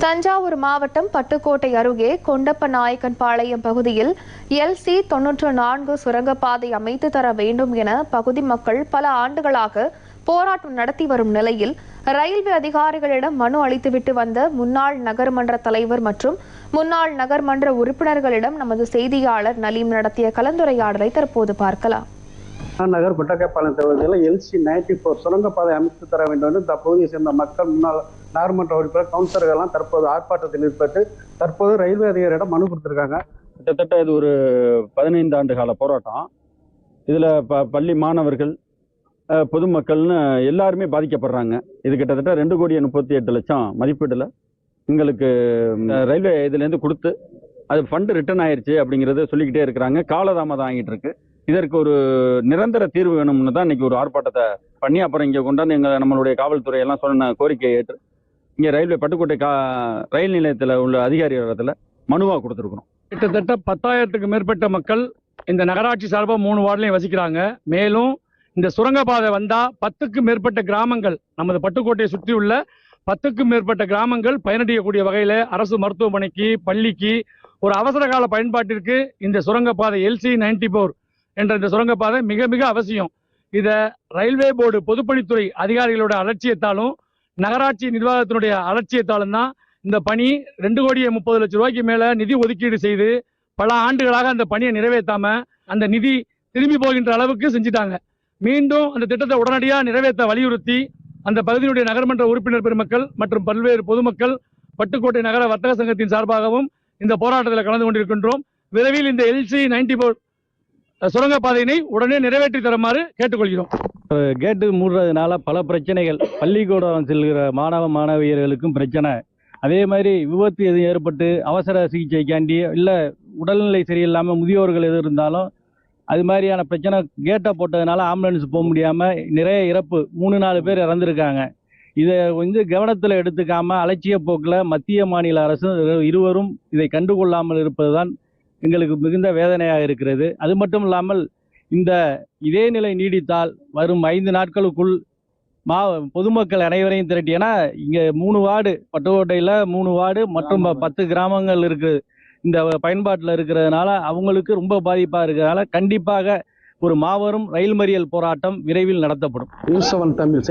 தஞ்சாவூர் மாவட்டம் பட்டுக்கோட்டை அருகே கொண்டப்பநாயக்கன்பாளையம் பகுதியில் LC 94 சுரங்கப்பாதை அமைத்து தர வேண்டும் என பகுதி மக்கள் பல ஆண்டுகளாக போராட்டம் நடத்தி வரும் நிலையில் ரயில்வே அதிகாரிகளிடம் மனு அளித்துவிட்டு வந்த முன்னாள் நகர்மன்ற தலைவர் மற்றும் முன்னாள் நகர்மன்ற உறுப்பினர்களிடம் நமது செய்தியாளர் நலீம் நடத்திய கலந்துரையாடலை தற்போது பார்க்கலாம். நகர் பட்டக்கப்பாளையம் பகுதியில் LC 94 சுரங்கப்பாதை அமைத்து தர வேண்டும் என்று அப்பகுதியை சேர்ந்த மக்கள் முன்னாள் நகர்மன்ற உறுப்பினர் கவுன்சிலர்கள்லாம் தற்போது ஆர்ப்பாட்டத்தில் ஈடுபட்டு தற்போது ரயில்வே அதிகாரியிடம் மனு கொடுத்துருக்காங்க. கிட்டத்தட்ட இது ஒரு 15 ஆண்டு கால போராட்டம். இதில் பள்ளி மாணவர்கள், பொதுமக்கள்னு எல்லாருமே பாதிக்கப்படுறாங்க. இது கிட்டத்தட்ட 2,38,00,000 மதிப்பீட்டில் எங்களுக்கு ரயில்வே இதுலேருந்து கொடுத்து அது ஃபண்டு ரிட்டர்ன் ஆயிடுச்சு அப்படிங்கிறத சொல்லிக்கிட்டே இருக்கிறாங்க. காலதாமதம் ஆகிட்டு இருக்கு. இதற்கு ஒரு நிரந்தர தீர்வு வேணும்னு தான் இன்னைக்கு ஒரு ஆர்ப்பாட்டத்தை பண்ணி அப்புறம் இங்கே கொண்டாந்து நம்மளுடைய காவல்துறை எல்லாம் சொன்ன கோரிக்கையை ஏற்று இங்கே ரயில்வே பட்டுக்கோட்டை ரயில் நிலையத்தில் உள்ள அதிகாரிகளிடத்தில் மனுவாக கொடுத்துருக்குறோம். கிட்டத்தட்ட 10,000க்கு மேற்பட்ட மக்கள் இந்த நகராட்சி சார்பாக 3 வார்டுலையும் வசிக்கிறாங்க. மேலும் இந்த சுரங்கப்பாதை வந்தால் 10க்கும் மேற்பட்ட கிராமங்கள், நமது பட்டுக்கோட்டையை சுற்றி உள்ள 10க்கும் மேற்பட்ட கிராமங்கள் பயனடையக்கூடிய வகையில் அரசு மருத்துவமனைக்கு, பள்ளிக்கு, ஒரு அவசர கால பயன்பாட்டிற்கு இந்த சுரங்கப்பாதை LC 94 என்ற இந்த சுரங்கப்பாதை மிக மிக அவசியம். இதை ரயில்வே போர்டு பொதுப்பணித்துறை அதிகாரிகளோட அலட்சியத்தாலும் நகராட்சி நிர்வாகத்தினுடைய அலட்சியத்தாலும் தான் இந்த பணி 2,30,00,000 ரூபாய்க்கு மேல நிதி ஒதுக்கீடு செய்து பல ஆண்டுகளாக அந்த பணியை நிறைவேற்றாம அந்த நிதி திரும்பி போகின்ற அளவுக்கு செஞ்சுட்டாங்க. மீண்டும் அந்த திட்டத்தை உடனடியாக நிறைவேற்ற வலியுறுத்தி அந்த பகுதியினுடைய நகர்மன்ற உறுப்பினர் பெருமக்கள் மற்றும் பல்வேறு பொதுமக்கள் பட்டுக்கோட்டை நகர வர்த்தக சங்கத்தின் சார்பாகவும் இந்த போராட்டத்தில் கலந்து கொண்டிருக்கின்றோம். விரைவில் இந்த LC 94 சுரங்கப்பாதையினை உடனே நிறைவேற்றி தருமாறு கேட்டுக்கொள்கிறோம். கேட்டு மூடுறதுனால பல பிரச்சனைகள், பள்ளிக்கூடம் செல்கிற மாணவியர்களுக்கும் பிரச்சனை. அதே மாதிரி விபத்து எதுவும் ஏற்பட்டு அவசர சிகிச்சைக்காண்டி இல்லை உடல்நிலை சரியில்லாமல் முதியோர்கள் எது இருந்தாலும் அது மாதிரியான பிரச்சனை கேட்டை போட்டதுனால ஆம்புலன்ஸ் போக முடியாமல் நிறைய இறப்பு, 3-4 பேர் இறந்துருக்காங்க. இதை கவனத்தில் எடுத்துக்காம அலட்சிய போக்கில் மத்திய மாநில அரசு இருவரும் இதை கண்டுகொள்ளாமல் இருப்பது தான் எங்களுக்கு மிகுந்த வேதனையாக இருக்கிறது. அது மட்டும் இல்லாமல் இதே நிலை நீடித்தால் வரும் 5 நாட்களுக்குள் பொதுமக்கள் அனைவரையும் திரட்டி, ஏன்னா இங்கே 3 வார்டு, பட்டுக்கோட்டையில் 3 வார்டு மற்றும் 10 கிராமங்கள் இருக்குது இந்த பயன்பாட்டில் இருக்கிறதுனால அவங்களுக்கு ரொம்ப பாதிப்பாக இருக்கிறதுனால கண்டிப்பாக ஒரு மாபெரும் ரயில் மறியல் போராட்டம் விரைவில் நடத்தப்படும். நியூஸ் 7 தமிழ்.